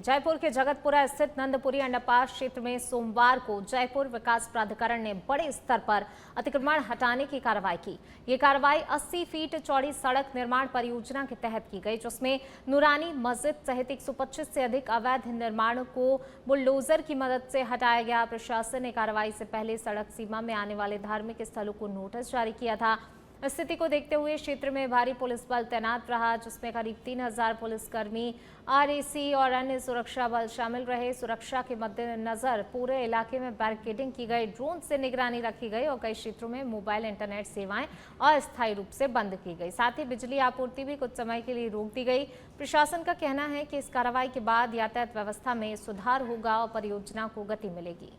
जयपुर के जगतपुरा स्थित नंदपुरी अंडरपास क्षेत्र में सोमवार को जयपुर विकास प्राधिकरण ने बड़े स्तर पर अतिक्रमण हटाने की कार्रवाई की। ये कार्रवाई 80 फीट चौड़ी सड़क निर्माण परियोजना के तहत की गई, जिसमें नूरानी मस्जिद सहित 125 से अधिक अवैध निर्माणों को बुलडोजर की मदद से हटाया गया। प्रशासन ने कार्रवाई से पहले सड़क सीमा में आने वाले धार्मिक स्थलों को नोटिस जारी किया था। स्थिति को देखते हुए क्षेत्र में भारी पुलिस बल तैनात रहा, जिसमें करीब 3000 पुलिसकर्मी, आरएसी और अन्य सुरक्षा बल शामिल रहे। सुरक्षा के मद्देनजर पूरे इलाके में बैरिकेडिंग की गई, ड्रोन से निगरानी रखी गई और कई क्षेत्रों में मोबाइल इंटरनेट सेवाएं अस्थायी रूप से बंद की गई। साथ ही बिजली आपूर्ति भी कुछ समय के लिए रोक दी गई। प्रशासन का कहना है कि इस कार्रवाई के बाद यातायात व्यवस्था में सुधार होगा और परियोजना को गति मिलेगी।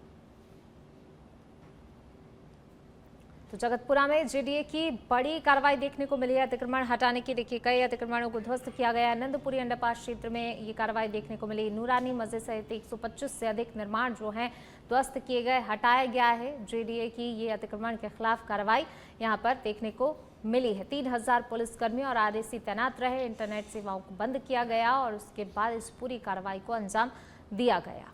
तो जगतपुरा में जेडीए की बड़ी कार्रवाई देखने को मिली है। अतिक्रमण हटाने की देखिए कई अतिक्रमणों को ध्वस्त किया गया। नंदपुरी अंडरपास क्षेत्र में ये कार्रवाई देखने को मिली। नूरानी मस्जिद सहित 125 से अधिक निर्माण जो हैं ध्वस्त किए गए, हटाया गया है। जेडीए की ये अतिक्रमण के खिलाफ कार्रवाई यहाँ पर देखने को मिली है। 3000 पुलिसकर्मी और आरएसी तैनात रहे। इंटरनेट सेवाओं को बंद किया गया और उसके बाद इस पूरी कार्रवाई को अंजाम दिया गया।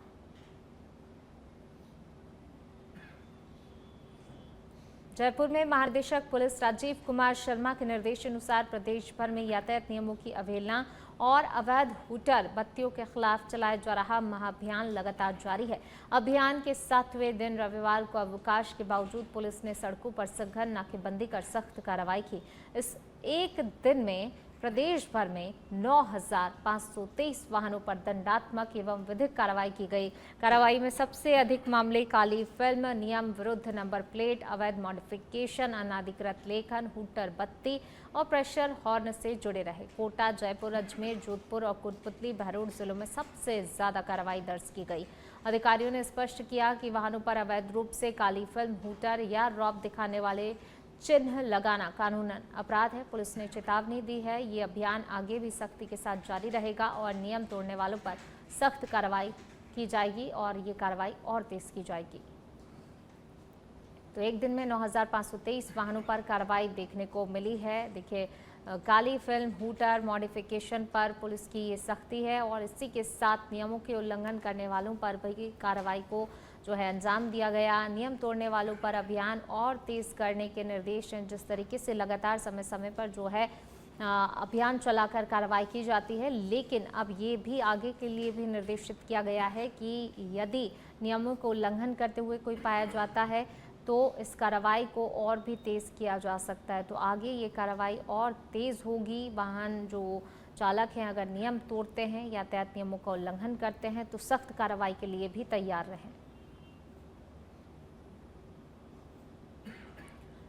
जयपुर में महानिदेशक पुलिस राजीव कुमार शर्मा के निर्देशानुसार प्रदेश भर में यातायात नियमों की अवहेलना और अवैध हूटर बत्तियों के खिलाफ चलाया जा रहा महाअभियान लगातार जारी है। अभियान के 7वें दिन रविवार को अवकाश के बावजूद पुलिस ने सड़कों पर सघन नाकेबंदी कर सख्त कार्रवाई की। इस एक दिन में प्रदेश भर में 9523 वाहनों पर दंडात्मक एवं विधिक कार्रवाई की गई। कार्रवाई में सबसे अधिक मामले काली फिल्म, नियम विरुद्ध नंबर प्लेट, अवैध मॉडिफिकेशन, अनाधिकृत लेखन, हूटर बत्ती और प्रेशर हॉर्न से जुड़े रहे। कोटा, जयपुर, अजमेर, जोधपुर और कोटपुतली, बहरोड जिलों में सबसे ज्यादा कार्रवाई दर्ज की गई। अधिकारियों ने स्पष्ट किया कि वाहनों पर अवैध रूप से काली फिल्म, हूटर या रॉब दिखाने वाले चिन्ह लगाना कानूनन अपराध है। पुलिस ने चेतावनी दी है, ये अभियान आगे भी सख्ती के साथ जारी रहेगा और नियम तोड़ने वालों पर सख्त कार्रवाई की जाएगी और ये कार्रवाई और तेज की जाएगी। तो एक दिन में 9523 वाहनों पर कार्रवाई देखने को मिली है। देखिए काली फिल्म, हूटर, मॉडिफिकेशन पर पुलिस की ये सख्ती है और इसी के साथ नियमों के उल्लंघन करने वालों पर भी कार्रवाई को जो है अंजाम दिया गया। नियम तोड़ने वालों पर अभियान और तेज करने के निर्देश हैं। जिस तरीके से लगातार समय समय पर जो है अभियान चलाकर कार्रवाई की जाती है, लेकिन अब ये भी आगे के लिए भी निर्देशित किया गया है कि यदि नियमों को उल्लंघन करते हुए कोई पाया जाता है तो इस कार्रवाई को और भी तेज़ किया जा सकता है। तो आगे ये कार्रवाई और तेज़ होगी। वाहन जो चालक हैं अगर नियम तोड़ते हैं, यातायात नियमों का उल्लंघन करते हैं तो सख्त कार्रवाई के लिए भी तैयार रहें।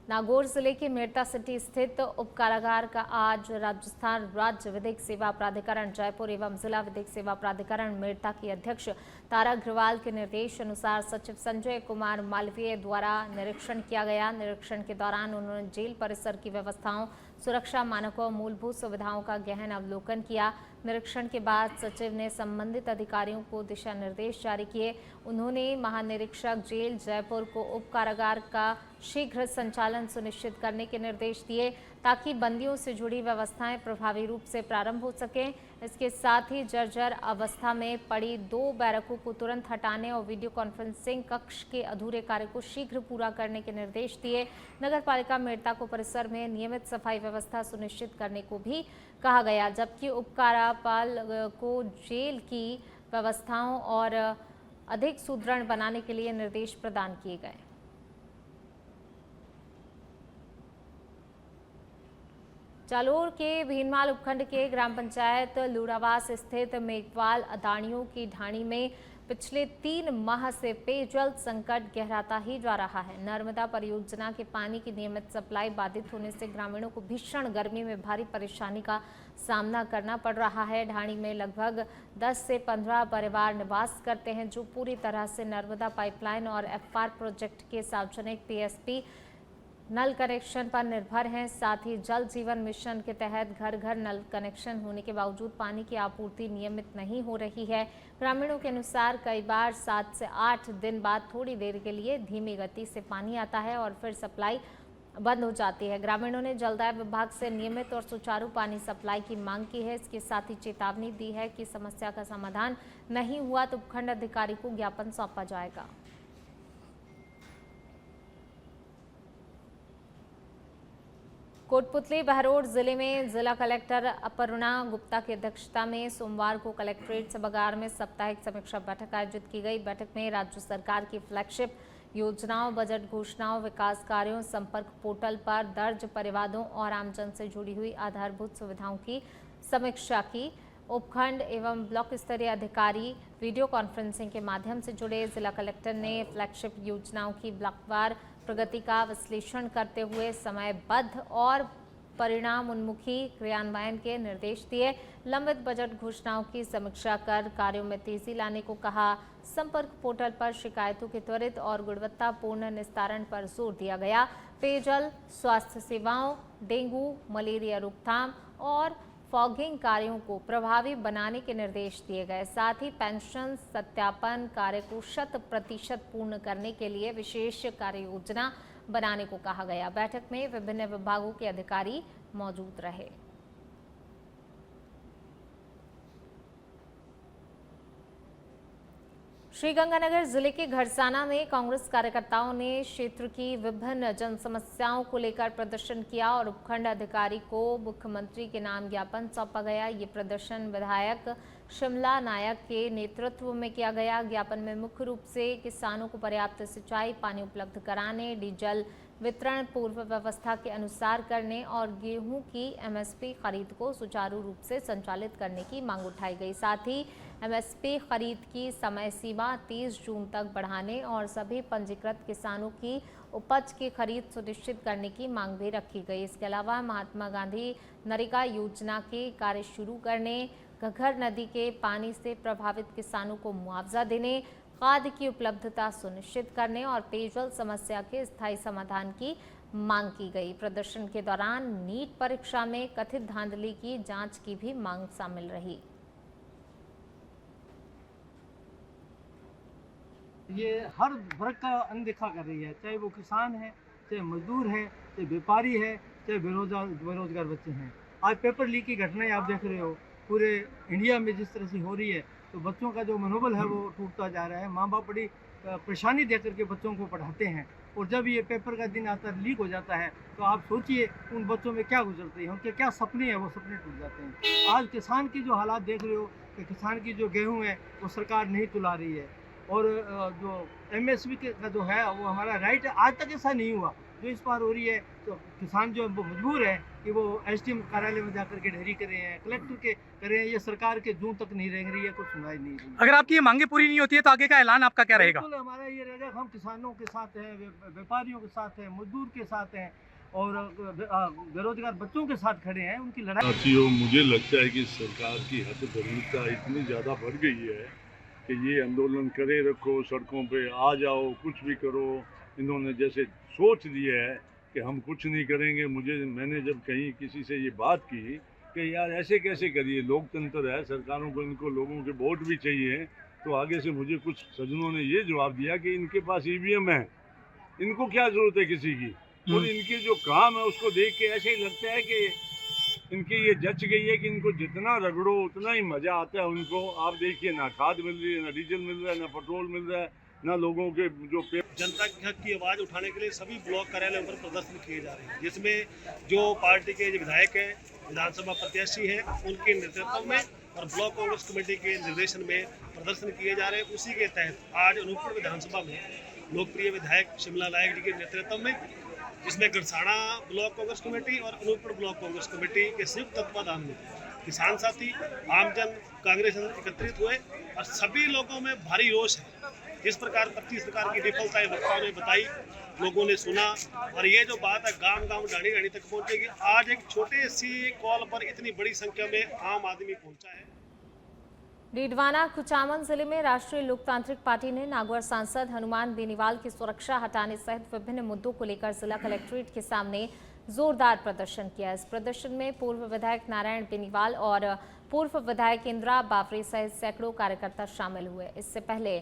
नागौर जिले के मेड़ता सिटी स्थित उप कारागार का आज राजस्थान राज्य विधिक सेवा प्राधिकरण जयपुर एवं जिला विधिक सेवा प्राधिकरण मेड़ता की अध्यक्ष तारा अग्रवाल के निर्देश अनुसार सचिव संजय कुमार मालवीय द्वारा निरीक्षण किया गया। निरीक्षण के दौरान उन्होंने जेल परिसर की व्यवस्थाओं, सुरक्षा मानकों और मूलभूत सुविधाओं का गहन अवलोकन किया। निरीक्षण के बाद सचिव ने संबंधित अधिकारियों को दिशा निर्देश जारी किए। उन्होंने महानिरीक्षक जेल जयपुर को उप कारागार का शीघ्र संचालन सुनिश्चित करने के निर्देश दिए ताकि बंदियों से जुड़ी व्यवस्थाएं प्रभावी रूप से प्रारंभ हो सकें। इसके साथ ही जर्जर अवस्था में पड़ी 2 बैरकों को तुरंत हटाने और वीडियो कॉन्फ्रेंसिंग कक्ष के अधूरे कार्य को शीघ्र पूरा करने के निर्देश दिए। नगर पालिका मेड़ता को परिसर में नियमित सफाई व्यवस्था सुनिश्चित करने को भी कहा गया, जबकि उप कारापाल को जेल की व्यवस्थाओं और अधिक सुदृढ़ बनाने के लिए निर्देश प्रदान किए गए। जालोर के भीनमाल उपखंड के ग्राम पंचायत लूरावास स्थित मेघवाल अदानियों की ढाणी में पिछले 3 माह से पेयजल संकट गहराता ही जा रहा है। नर्मदा परियोजना के पानी की नियमित सप्लाई बाधित होने से ग्रामीणों को भीषण गर्मी में भारी परेशानी का सामना करना पड़ रहा है। ढाणी में लगभग 10 से 15 परिवार निवास करते हैं, जो पूरी तरह से नर्मदा पाइपलाइन और एफआर प्रोजेक्ट के सार्वजनिक पीएसपी नल कनेक्शन पर निर्भर हैं। साथ ही जल जीवन मिशन के तहत घर घर नल कनेक्शन होने के बावजूद पानी की आपूर्ति नियमित नहीं हो रही है। ग्रामीणों के अनुसार कई बार 7 से 8 दिन बाद थोड़ी देर के लिए धीमी गति से पानी आता है और फिर सप्लाई बंद हो जाती है। ग्रामीणों ने जलदाय विभाग से नियमित और सुचारू पानी सप्लाई की मांग की है। इसके साथ ही चेतावनी दी है कि समस्या का समाधान नहीं हुआ तो उपखंड अधिकारी को ज्ञापन सौंपा जाएगा। कोटपुतली बहरोड जिले में जिला कलेक्टर अपर्णा गुप्ता की अध्यक्षता में सोमवार को कलेक्ट्रेट सभागार में साप्ताहिक समीक्षा बैठक आयोजित की गई। बैठक में राज्य सरकार की फ्लैगशिप योजनाओं, बजट घोषणाओं, विकास कार्यों, संपर्क पोर्टल पर दर्ज परिवादों और आमजन से जुड़ी हुई आधारभूत सुविधाओं की समीक्षा की। उपखंड एवं ब्लॉक स्तरीय अधिकारी वीडियो कॉन्फ्रेंसिंग के माध्यम से जुड़े। जिला कलेक्टर ने फ्लैगशिप योजनाओं की ब्लॉकवार प्रगति का विश्लेषण करते हुए समयबद्ध और परिणाम उन्मुखी क्रियान्वयन के निर्देश दिए। लंबित बजट घोषणाओं की समीक्षा कर कार्यों में तेजी लाने को कहा। संपर्क पोर्टल पर शिकायतों के त्वरित और गुणवत्तापूर्ण निस्तारण पर जोर दिया गया। पेयजल, स्वास्थ्य सेवाओं, डेंगू, मलेरिया रोकथाम और फॉगिंग कार्यों को प्रभावी बनाने के निर्देश दिए गए। साथ ही पेंशन सत्यापन कार्य को 100% पूर्ण करने के लिए विशेष कार्य योजना बनाने को कहा गया। बैठक में विभिन्न विभागों के अधिकारी मौजूद रहे। श्रीगंगानगर जिले के घरसाना में कांग्रेस कार्यकर्ताओं ने क्षेत्र की विभिन्न जन समस्याओं को लेकर प्रदर्शन किया और उपखंड अधिकारी को मुख्यमंत्री के नाम ज्ञापन सौंपा गया। ये प्रदर्शन विधायक शिमला नायक के नेतृत्व में किया गया। ज्ञापन में मुख्य रूप से किसानों को पर्याप्त सिंचाई पानी उपलब्ध कराने, डीजल वितरण पूर्व व्यवस्था के अनुसार करने और गेहूं की एमएसपी खरीद को सुचारू रूप से संचालित करने की मांग उठाई गई। साथ ही एमएसपी खरीद की समय सीमा 30 जून तक बढ़ाने और सभी पंजीकृत किसानों की उपज की खरीद सुनिश्चित करने की मांग भी रखी गई। इसके अलावा महात्मा गांधी नरेगा योजना के कार्य शुरू करने, घग्गर नदी के पानी से प्रभावित किसानों को मुआवजा देने, खाद की उपलब्धता सुनिश्चित करने और पेयजल समस्या के स्थायी समाधान की मांग की गई। प्रदर्शन के दौरान नीट परीक्षा में कथित धांधली की जांच की भी मांग शामिल रही। ये हर वर्ग का अनदेखा कर रही है, चाहे वो किसान है, चाहे मजदूर है, चाहे व्यापारी है, चाहे बेरोजगार बच्चे हैं। आज पेपर लीक की घटनाएं आप देख रहे हो पूरे इंडिया में जिस तरह से हो रही है, तो बच्चों का जो मनोबल है वो टूटता जा रहा है। माँ बाप बड़ी परेशानी देकर के बच्चों को पढ़ाते हैं और जब ये पेपर का दिन आता है, लीक हो जाता है, तो आप सोचिए उन बच्चों में क्या गुजरती है, उनके क्या सपने हैं, वो सपने टूट जाते हैं। आज किसान की जो हालात देख रहे हो कि किसान की जो गेहूँ है वो सरकार नहीं तुला रही है और जो एमएसपी का जो है वो हमारा राइट है, आज तक ऐसा नहीं हुआ। जो इस बार हो रही है तो किसान जो मजबूर है कि वो एसडीएम कार्यालय में जाकर के ढेरी करे हैं, कलेक्टर के करे हैं, ये सरकार के जून तक नहीं रह रही है, कुछ सुनाई नहीं रही। अगर आपकी ये मांगे पूरी नहीं होती है तो आगे का ऐलान आपका क्या रहेगा? बिल्कुल हमारा ये रहेगा, हम किसानों के साथ हैं, व्यापारियों के साथ हैं, मजदूर के साथ हैं और बेरोजगार बच्चों के साथ खड़े हैं। उनकी लड़ाई साथियों, मुझे लगता है कि सरकार की हठधर्मिता इतनी ज़्यादा बढ़ गई है कि ये आंदोलन करे रखो, सड़कों पे आ जाओ, कुछ भी करो। इन्होंने जैसे सोच दिया है कि हम कुछ नहीं करेंगे। मैंने जब कहीं किसी से ये बात की कि यार ऐसे कैसे करिए, लोकतंत्र है, सरकारों को इनको लोगों के वोट भी चाहिए, तो आगे से मुझे कुछ सज्जनों ने ये जवाब दिया कि इनके पास ईवीएम है, इनको क्या ज़रूरत है किसी की। और इनके जो काम है उसको देख के ऐसे ही लगता है कि इनकी ये जच गई है कि इनको जितना रगड़ो उतना ही मज़ा आता है उनको। आप देखिए, ना खाद मिल रही है, ना डीजल मिल रहा है, ना पेट्रोल मिल रहा है, ना लोगों के जो जनता के हक की आवाज़ उठाने के लिए सभी ब्लॉक कार्यालयों पर प्रदर्शन किए जा रहे हैं, जिसमें जो पार्टी के जो विधायक हैं, विधानसभा प्रत्याशी हैं, उनके नेतृत्व में और ब्लॉक कांग्रेस कमेटी के निर्देशन में प्रदर्शन किए जा रहे हैं। उसी के तहत आज अनूपपुर विधानसभा में लोकप्रिय विधायक शिमला नायक जी के नेतृत्व में, जिसमें गरसाना ब्लॉक कांग्रेस कमेटी और अनूपपुर ब्लॉक कांग्रेस कमेटी के संयुक्त तत्वाधान में किसान साथी, आमजन, कांग्रेस एकत्रित हुए और सभी लोगों में भारी रोष है। जिस प्रकार 25 प्रकार की विफलताएं वक्ताओं ने बताई, लोगों ने सुना और ये जो बात है गांव-गांव, डाणी-डाणी तक पहुंचेगी। आज एक छोटे सी कॉल पर इतनी बड़ी संख्या में आम आदमी पहुंचा है। डीडवाना कुचामन जिले में राष्ट्रीय लोकतांत्रिक पार्टी ने नागौर सांसद हनुमान बेनीवाल की सुरक्षा हटाने सहित विभिन्न मुद्दों को लेकर जिला कलेक्ट्रेट के सामने जोरदार प्रदर्शन किया। इस प्रदर्शन में पूर्व विधायक नारायण बेनीवाल और पूर्व विधायक इंदिरा बावरे सहित सैकड़ों कार्यकर्ता शामिल हुए। इससे पहले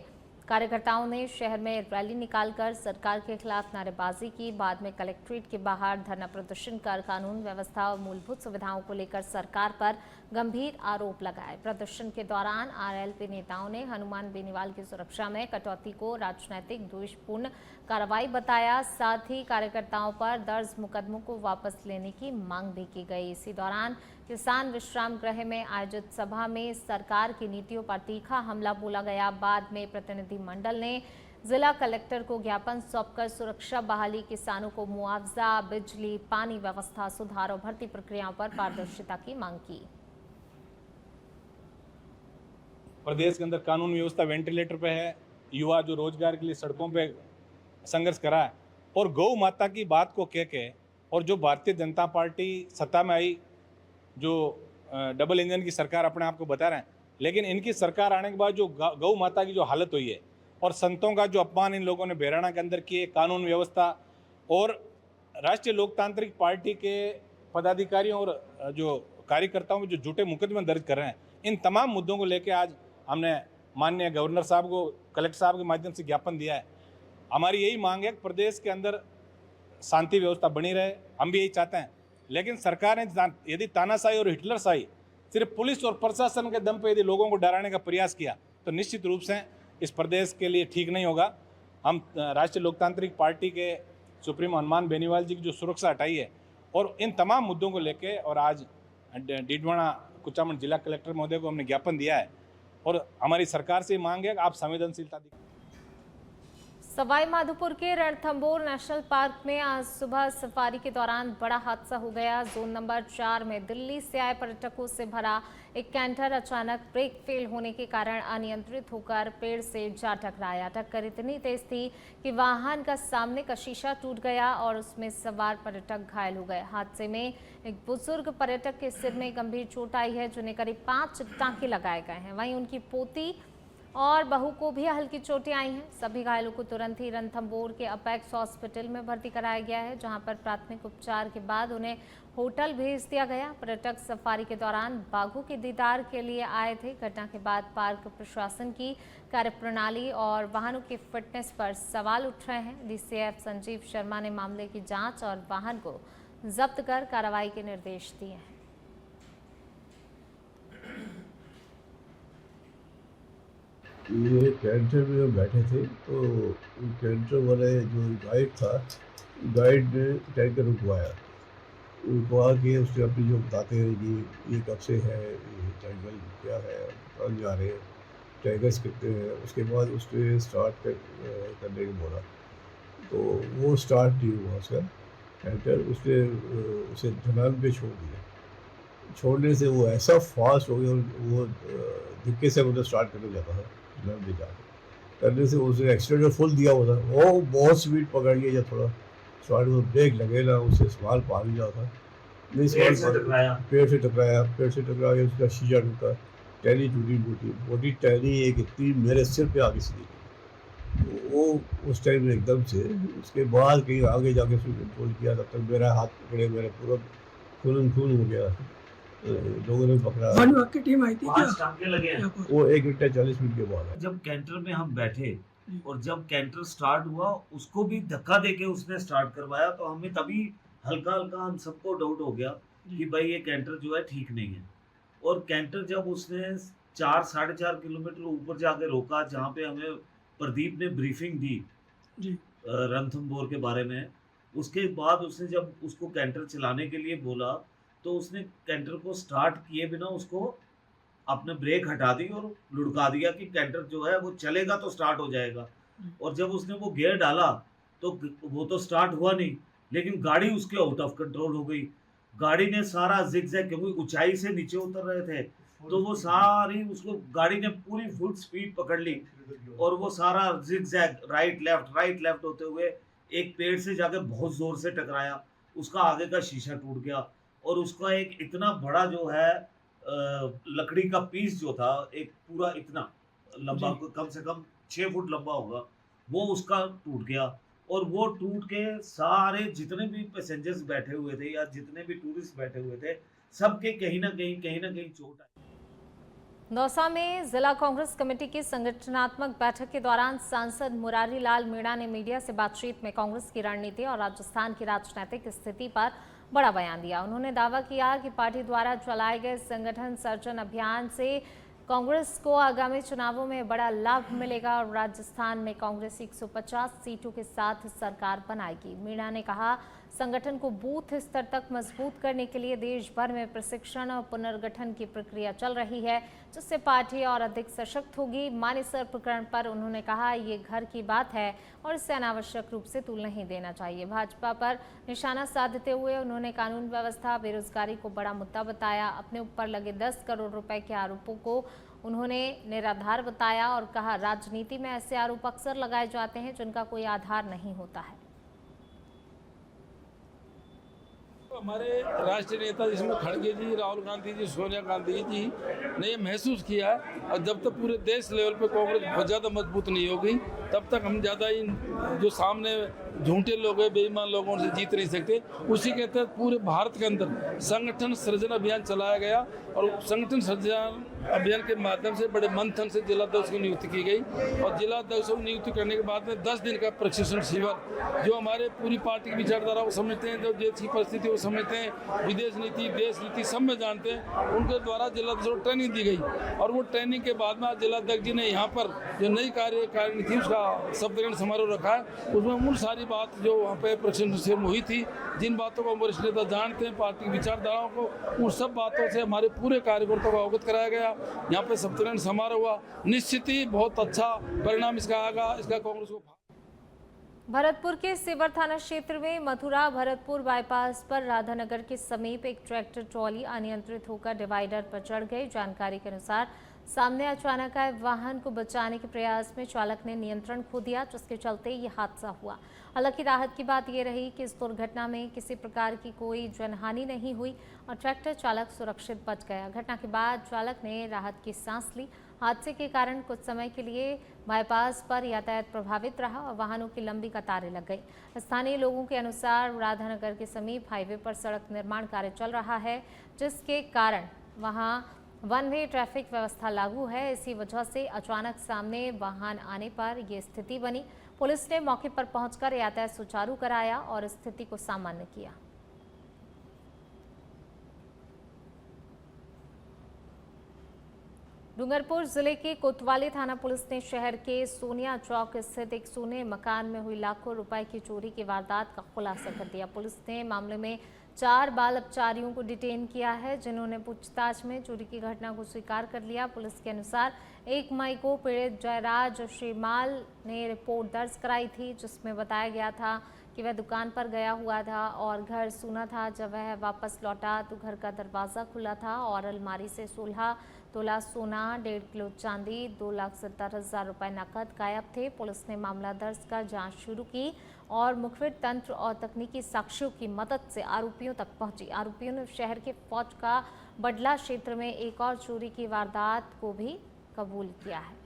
कार्यकर्ताओं ने शहर में रैली निकालकर सरकार के खिलाफ नारेबाजी की। बाद में कलेक्ट्रेट के बाहर धरना प्रदर्शन कर कानून व्यवस्था और मूलभूत सुविधाओं को लेकर सरकार पर गंभीर आरोप लगाए। प्रदर्शन के दौरान आरएलपी नेताओं ने हनुमान बेनीवाल की सुरक्षा में कटौती को राजनैतिक द्वेषपूर्ण कार्रवाई बताया। साथ ही कार्यकर्ताओं पर दर्ज मुकदमों को वापस लेने की मांग भी की गई। इसी दौरान किसान विश्राम गृह में आयोजित सभा में सरकार की नीतियों पर तीखा हमला बोला गया। बाद में प्रतिनिधिमंडल ने जिला कलेक्टर को ज्ञापन सौंपकर सुरक्षा बहाली, किसानों को मुआवजा, बिजली, पानी व्यवस्था सुधार और भर्ती प्रक्रियाओं पर पारदर्शिता की मांग की। प्रदेश के अंदर कानून व्यवस्था वेंटिलेटर पे है, युवा जो रोजगार के लिए सड़कों पे संघर्ष करा है, और गौ माता की बात को कह के, और जो भारतीय जनता पार्टी सत्ता में आई, जो डबल इंजन की सरकार अपने आप को बता रहे हैं, लेकिन इनकी सरकार आने के बाद जो गौ माता की जो हालत हुई है और संतों का जो अपमान इन लोगों ने बेराना के अंदर किए, कानून व्यवस्था और राष्ट्रीय लोकतांत्रिक पार्टी के पदाधिकारियों और जो कार्यकर्ताओं में जो झूठे मुकदमे दर्ज कर रहे हैं, इन तमाम मुद्दों को लेकर आज हमने माननीय गवर्नर साहब को, कलेक्टर साहब के माध्यम से ज्ञापन दिया है। हमारी यही मांग है कि प्रदेश के अंदर शांति व्यवस्था बनी रहे, हम भी यही चाहते हैं। लेकिन सरकार ने यदि तानाशाही और हिटलरशाही सिर्फ पुलिस और प्रशासन के दम पर यदि लोगों को डराने का प्रयास किया तो निश्चित रूप से इस प्रदेश के लिए ठीक नहीं होगा। हम राष्ट्रीय लोकतांत्रिक पार्टी के सुप्रीमो हनुमान बेनीवाल जी की जो सुरक्षा हटाई है और इन तमाम मुद्दों को लेकर, और आज डीडवाना कुचामन जिला कलेक्टर महोदय को हमने ज्ञापन दिया है और हमारी सरकार से मांग है कि आप संवेदनशीलता दिखाएं। सवाई माधोपुर के रणथंभौर नेशनल पार्क में आज सुबह सफारी के दौरान बड़ा हादसा हो गया। जोन नंबर 4 में दिल्ली से आए पर्यटकों से भरा एक कैंटर अचानक ब्रेक फेल होने के कारण अनियंत्रित होकर पेड़ से जा टकराया। टक्कर इतनी तेज थी कि वाहन का सामने का शीशा टूट गया और उसमें सवार पर्यटक घायल हो गए। हादसे में एक बुजुर्ग पर्यटक के सिर में गंभीर चोट आई है, जिन्हें करीब 5 टांके लगाए गए हैं। वहीं उनकी पोती और बहू को भी हल्की चोटें आई हैं। सभी घायलों को तुरंत ही रणथंभौर के अपेक्स हॉस्पिटल में भर्ती कराया गया है, जहां पर प्राथमिक उपचार के बाद उन्हें होटल भेज दिया गया। पर्यटक सफारी के दौरान बाघों के दीदार के लिए आए थे। घटना के बाद पार्क प्रशासन की कार्यप्रणाली और वाहनों की फिटनेस पर सवाल उठ रहे हैं। डीसीएफ संजीव शर्मा ने मामले की जाँच और वाहन को जब्त कर कार्रवाई के निर्देश दिए हैं। ये कैंटर में हम बैठे थे तो कैंटर वाले जो गाइड था, गाइड ने टैंकर रुकवाया। रुकवा के उसने अपनी जो बताते हैं कि ये कब से है, ये टैंकर क्या है, कौन जा रहे हैं, टैंकर्स कितने हैं। उसके बाद उसने स्टार्ट करने को बोला तो वो स्टार्ट नहीं हुआ उसका कैंटर। उसने उसे ढलान पे छोड़ दिया। छोड़ने से वो ऐसा फास्ट हो गया, वो धक्के से मतलब स्टार्ट करने जाता था, ढलान पे जाकर करने से उसने एक्सीलेटर फुल दिया हुआ था। वो बहुत स्पीड पकड़ लिया, जब थोड़ा स्टार्ट में ब्रेक लगे ना, उससे सवाल पार ही जाता। नहीं सवाल पेड़ से टकराया, पेड़ से टकरा के उसका शीशा टूटा, टहनी टूटी, मोटी टहनी एक इतनी मेरे सिर पे आगे से तो वो उस टाइम में एकदम से, उसके बाद कहीं आगे जाके उसने कंट्रोल किया। तब तक मेरा हाथ पकड़े, मेरा पूरा खून हो गया। लोगों ने पकड़ा। वन विभाग की टीम आई थी, 5 टांके लगे हैं। वो 1 घंटा 40 मिनट के बाद। जब कैंटर में हम बैठे और जब कैंटर स्टार्ट हुआ, उसको भी धक्का देके उसने स्टार्ट करवाया, तो हमें तभी हल्का हल्का हम सबको डाउट हो गया कि भाई ये कैंटर जो है ठीक नहीं है। और कैंटर जब उसने 4-4.5 किलोमीटर ऊपर जाके रोका, जहाँ पे हमें प्रदीप ने ब्रीफिंग दी रणथंभौर के बारे में, उसके बाद उसने जब उसको कैंटर चलाने के लिए बोला तो उसने कैंटर को स्टार्ट किए बिना उसको अपने ब्रेक हटा दी और लुढ़का दिया कि कैंटर जो है वो चलेगा तो स्टार्ट हो जाएगा। और जब उसने वो गियर डाला तो वो तो स्टार्ट हुआ नहीं, लेकिन गाड़ी उसके आउट ऑफ कंट्रोल हो गई। गाड़ी ने सारा जिगजैग, क्योंकि ऊंचाई से नीचे उतर रहे थे, तो वो सारी उसको गाड़ी ने पूरी फुल स्पीड पकड़ ली और वो सारा जिगजैग राइट लेफ्ट होते हुए एक पेड़ से जाकर बहुत जोर से टकराया। उसका आगे का शीशा टूट गया और उसका एक इतना बड़ा जो है लकड़ी का पीस जो था, एक पूरा इतना लंबा, कम से कम 6 फुट लंबा होगा, वो उसका टूट गया। और वो टूट के सारे जितने भी पैसेंजर्स बैठे हुए थे या जितने भी टूरिस्ट बैठे हुए थे, सबके कहीं ना कहीं चोट आई। दौसा में जिला कांग्रेस कमेटी की संगठनात्मक बैठक के दौरान सांसद मुरारी लाल मीणा ने मीडिया से बातचीत में कांग्रेस की रणनीति और राजस्थान की राजनीतिक स्थिति पर बड़ा बयान दिया। उन्होंने दावा किया कि पार्टी द्वारा चलाए गए संगठन सर्जन अभियान से कांग्रेस को आगामी चुनावों में बड़ा लाभ मिलेगा और राजस्थान में कांग्रेस 150 सीटों के साथ सरकार बनाएगी। मीणा ने कहा, संगठन को बूथ स्तर तक मजबूत करने के लिए देश भर में प्रशिक्षण और पुनर्गठन की प्रक्रिया चल रही है, जिससे पार्टी और अधिक सशक्त होगी। मानेसर प्रकरण पर उन्होंने कहा, ये घर की बात है और इससे अनावश्यक रूप से तूल नहीं देना चाहिए। भाजपा पर निशाना साधते हुए उन्होंने कानून व्यवस्था, बेरोजगारी को बड़ा मुद्दा बताया। अपने ऊपर लगे 10 करोड़ रुपए के आरोपों को उन्होंने निराधार बताया और कहा, राजनीति में ऐसे आरोप अक्सर लगाए जाते हैं जिनका कोई आधार नहीं होता है। हमारे राष्ट्रीय नेता जिसमें खड़गे जी, राहुल गांधी जी, सोनिया गांधी जी ने ये महसूस किया है और जब तक पूरे देश लेवल पे कांग्रेस बहुत ज़्यादा मजबूत नहीं होगी तब तक हम ज़्यादा इन जो सामने झूठे लोग हैं, बेईमान लोगों से जीत नहीं सकते। उसी के तहत पूरे भारत के अंदर संगठन सृजन अभियान चलाया गया और संगठन सृजन अभियान के माध्यम से बड़े मंथन से जिलाध्यक्ष की नियुक्ति की गई और जिलाध्यक्ष की नियुक्ति करने के बाद में 10 दिन का प्रशिक्षण शिविर जो हमारे पूरी पार्टी की विचारधारा को समझते हैं, जो देश की परिस्थिति को समझते हैं, विदेश नीति, देश नीति सब में जानते हैं, उनके द्वारा जिलाध्यक्ष को ट्रेनिंग दी गई और वो ट्रेनिंग के बाद में आज जिलाध्यक्ष जी ने यहाँ पर जो नई कार्यकारिणी थी उसका शपथ समारोह रखा है। उसमें मूल सारी बात जो वहाँ पे प्रशिक्षण शिविर में हुई थी, जिन बातों को वरिष्ठ नेता जानते हैं, पार्टी की विचारधाराओं को, उन सब बातों से हमारे पूरे कार्यकर्ताओं को अवगत कराया गया। यहाँ पे शपथ समारोह हुआ, निश्चित ही बहुत अच्छा परिणाम इसका आएगा, इसका कांग्रेस को। भरतपुर के सिवर थाना क्षेत्र में मथुरा भरतपुर बाईपास पर राधानगर के समीप एक ट्रैक्टर ट्रॉली अनियंत्रित होकर डिवाइडर पर चढ़ गई। जानकारी के अनुसार सामने अचानक आए वाहन को बचाने के प्रयास में चालक ने नियंत्रण खो दिया, जिसके चलते ये हादसा हुआ। हालांकि राहत की बात यह रही कि इस दुर्घटना में किसी प्रकार की कोई जनहानि नहीं हुई और ट्रैक्टर चालक सुरक्षित बच गया। घटना के बाद चालक ने राहत की सांस ली। हादसे के कारण कुछ समय के लिए बाईपास पर यातायात प्रभावित रहा और वाहनों की लंबी कतारें लग गई। स्थानीय लोगों के अनुसार राधानगर के समीप हाईवे पर सड़क निर्माण कार्य चल रहा है, जिसके कारण वहां वन वे ट्रैफिक व्यवस्था लागू है। इसी वजह से अचानक सामने वाहन आने पर यह स्थिति बनी। पुलिस ने मौके पर पहुंचकर यातायात सुचारू कराया और स्थिति को सामान्य किया। डूंगरपुर जिले के कोतवाली थाना पुलिस ने शहर के सोनिया चौक स्थित एक सोने मकान में हुई लाखों रुपए की चोरी की वारदात का खुलासा कर दिया। पुलिस ने मामले में 4 बाल अपचारियों को डिटेन किया है, जिन्होंने पूछताछ में चोरी की घटना को स्वीकार कर लिया। पुलिस के अनुसार 1 मई को पीड़ित जयराज श्रीमाल ने रिपोर्ट दर्ज कराई थी, जिसमें बताया गया था कि वह दुकान पर गया हुआ था और घर सूना था। जब वह वापस लौटा तो घर का दरवाज़ा खुला था और अलमारी से 16 तोला सोना, 1.5 किलो चांदी, 2,70,000 रुपये नकद गायब थे। पुलिस ने मामला दर्ज कर जांच शुरू की और मुखबिर तंत्र और तकनीकी साक्ष्यों की मदद से आरोपियों तक पहुंची। आरोपियों ने शहर के फौज का बडला क्षेत्र में एक और चोरी की वारदात को भी कबूल किया है।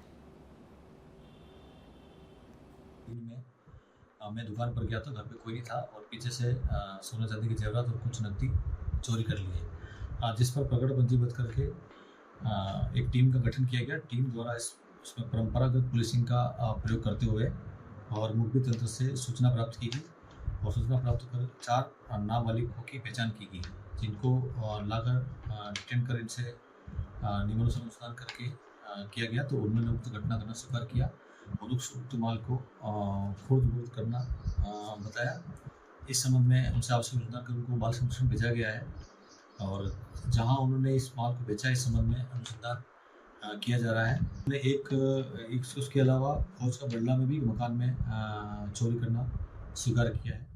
मैं दुकान पर गया था, घर पे कोई नहीं था और पीछे से सोना चांदी के जेवरात और कुछ नकदी चोरी कर लिए, जिस पर पकड़बंदी बंद करके एक टीम का गठन किया गया। टीम द्वारा इसमें परंपरागत पुलिसिंग का प्रयोग करते हुए और मुखबिर तंत्र से सूचना प्राप्त की गई और सूचना प्राप्त कर 4 नाबालिगों की पहचान की गई, जिनको लाकर डिटेन कर इनसे नियमानुसार करके किया गया। तो उन्होंने उक्त घटना करना स्वीकार किया और उक्त माल को खुर्द करना बताया। इस संबंध में उनसे आवश्यक सूचना कर उनको बाल संरक्षण भेजा गया है और जहां उन्होंने इस माल को बेचा, इस संबंध में अनुसंधान किया जा रहा है। एक उसके अलावा फौज का बडला में भी मकान में चोरी करना स्वीकार किया है।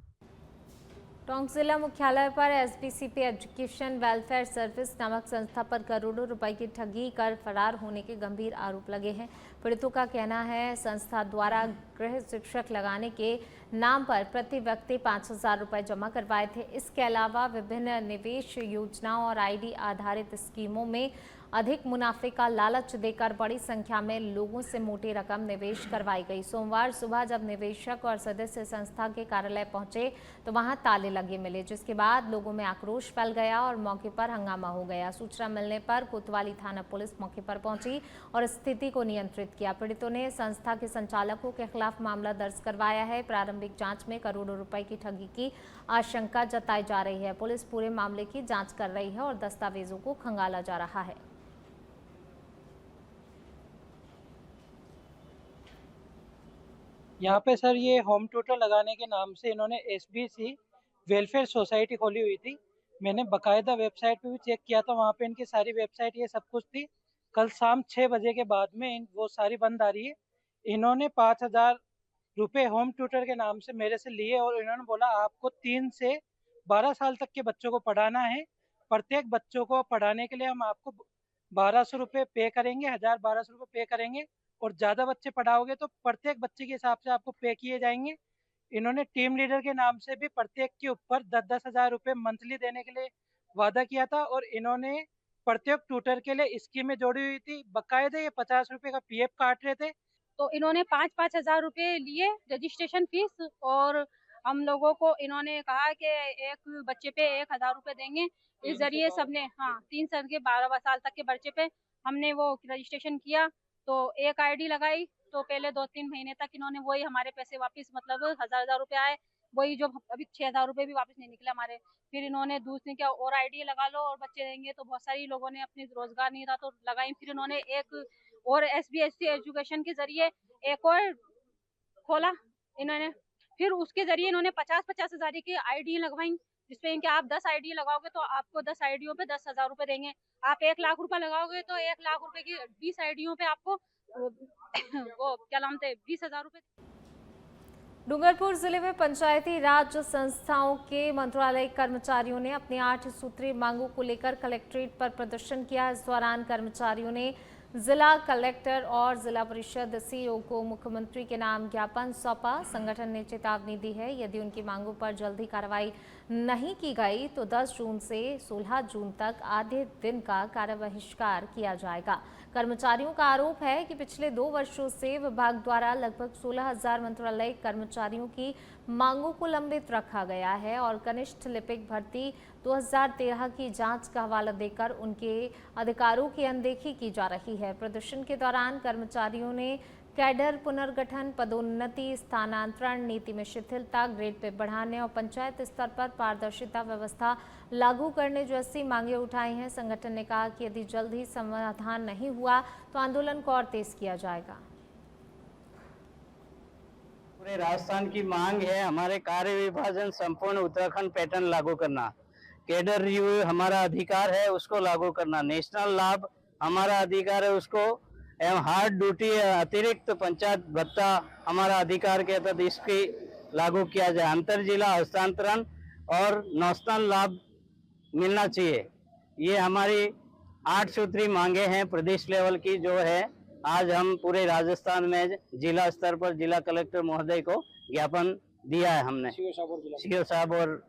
टोंक जिला मुख्यालय पर एसबीसीपी एजुकेशन वेलफेयर सर्विस नामक संस्था पर करोड़ों रुपए की ठगी कर फरार होने के गंभीर आरोप लगे हैं। पीड़ितों का कहना है संस्था द्वारा गृह शिक्षक लगाने के नाम पर प्रति व्यक्ति 5,000 रुपये जमा करवाए थे। इसके अलावा विभिन्न निवेश योजनाओं और आईडी आधारित स्कीमों में अधिक मुनाफे का लालच देकर बड़ी संख्या में लोगों से मोटी रकम निवेश करवाई गई। सोमवार सुबह जब निवेशक और सदस्य संस्था के कार्यालय पहुंचे तो वहां ताले लगे मिले, जिसके बाद लोगों में आक्रोश फैल गया और मौके पर हंगामा हो गया। सूचना मिलने पर कोतवाली थाना पुलिस मौके पर पहुंची और स्थिति को नियंत्रित किया। पीड़ितों ने संस्था के संचालकों के खिलाफ मामला दर्ज करवाया है। प्रारंभिक जांच में करोड़ों रुपए की ठगी की आशंका जताई जा रही है। पुलिस पूरे मामले की जांच कर रही है और दस्तावेजों को खंगाला जा रहा है। यहाँ पे सर ये होम ट्यूटर लगाने के नाम से इन्होंने SBC वेलफेयर सोसाइटी खोली हुई थी। मैंने बकायदा वेबसाइट पे भी चेक किया था, वहाँ पे इनकी सारी वेबसाइट ये सब कुछ थी। कल शाम 6 बजे के बाद में वो सारी बंद आ रही है। इन्होंने 5,000 रुपये होम ट्यूटर के नाम से मेरे से लिए और इन्होंने बोला आपको 3 से 12 साल तक के बच्चों को पढ़ाना है। प्रत्येक बच्चों को पढ़ाने के लिए हम आपको 1200 रुपये पे करेंगे, 1,000-1,200 रुपये पे करेंगे और ज़्यादा बच्चे पढ़ाओगे तो प्रत्येक बच्चे के हिसाब से आपको पे किए जाएंगे। इन्होंने टीम लीडर के नाम से भी प्रत्येक के ऊपर 10-10 हज़ार रुपये मंथली देने के लिए वादा किया था और इन्होंने प्रत्येक ट्यूटर के लिए स्कीमें जोड़ी हुई थी। बकायदे ये 50 रुपये का PF काट रहे थे। तो इन्होंने 5-5 हज़ार रुपये लिए रजिस्ट्रेशन फीस और हम लोगों को इन्होंने कहा कि एक बच्चे पे 1,000 रुपये देंगे। इस जरिए सबने 3 साल के 12 साल तक के बच्चे पे हमने वो रजिस्ट्रेशन किया। तो एक ID लगाई तो पहले 2-3 महीने तक इन्होंने वही हमारे पैसे वापस, मतलब 1,000 रुपये आए, वही जो अभी 6,000 रुपये भी वापस नहीं निकले हमारे। फिर इन्होंने दूसरी क्या और ID लगा लो और बच्चे देंगे, तो बहुत सारी लोगों ने अपनी रोजगार नहीं था तो लगाई। फिर इन्होंने एक और SBSC एजुकेशन के जरिए एक और खोला इन्होंने। फिर उसके जरिए इन्होंने 50-50 हज़ार की ID लगवाई, जिसपे इनके आप 10 ID लगाओगे तो आपको 10 आईडियों पे 10,000 रुपये देंगे। आप 1 लाख रुपए लगाओगे तो 1 लाख रुपए की 20 आईडियों पे आपको वो क्या नाम थे 20,000 रुपये। डूंगरपुर जिले में पंचायती राज संस्थाओं के मंत्रालय कर्मचारियों ने अपनी 8 सूत्रीय मांगों को लेकर कलेक्ट्रेट पर प्रदर्शन किया। इस दौरान कर्मचारियों ने जिला कलेक्टर और जिला परिषद CEO को मुख्यमंत्री के नाम ज्ञापन सौंपा। संगठन ने चेतावनी दी है, यदि उनकी मांगों पर जल्दी कार्रवाई नहीं की गई तो 10 जून से 16 जून तक आधे दिन का कार्य बहिष्कार किया जाएगा। कर्मचारियों का आरोप है कि पिछले 2 वर्षों से विभाग द्वारा लगभग 16,000 मंत्रालय कर्मचारियों की मांगों को लंबित रखा गया है और कनिष्ठ लिपिक भर्ती 2013 की जांच का हवाला देकर उनके अधिकारों की अनदेखी की जा रही है। प्रदर्शन के दौरान कर्मचारियों ने कैडर पुनर्गठन, पदोन्नति, स्थानांतरण नीति में शिथिलता, ग्रेड पे बढ़ाने और पंचायत स्तर पर पारदर्शिता व्यवस्था लागू करने जैसी मांगे उठाई हैं। संगठन ने कहा कि यदि जल्द ही समाधान नहीं हुआ तो आंदोलन को और तेज किया जाएगा। पूरे राजस्थान की मांग है हमारे कार्य विभाजन संपूर्ण उत्तराखंड पैटर्न लागू करना, कैडर रिव्यू हमारा अधिकार है उसको लागू करना, नेशनल लाभ हमारा अधिकार है उसको, एवं हार्ड ड्यूटी अतिरिक्त पंचायत भत्ता हमारा अधिकार के तहत इसकी लागू किया जाए, अंतर जिला हस्तांतरण और नेशनल लाभ मिलना चाहिए। ये हमारी 8 सूत्री मांगे हैं प्रदेश लेवल की, जो है आज हम पूरे राजस्थान में जिला स्तर पर जिला कलेक्टर महोदय को ज्ञापन दिया है हमने, सीओ साहब और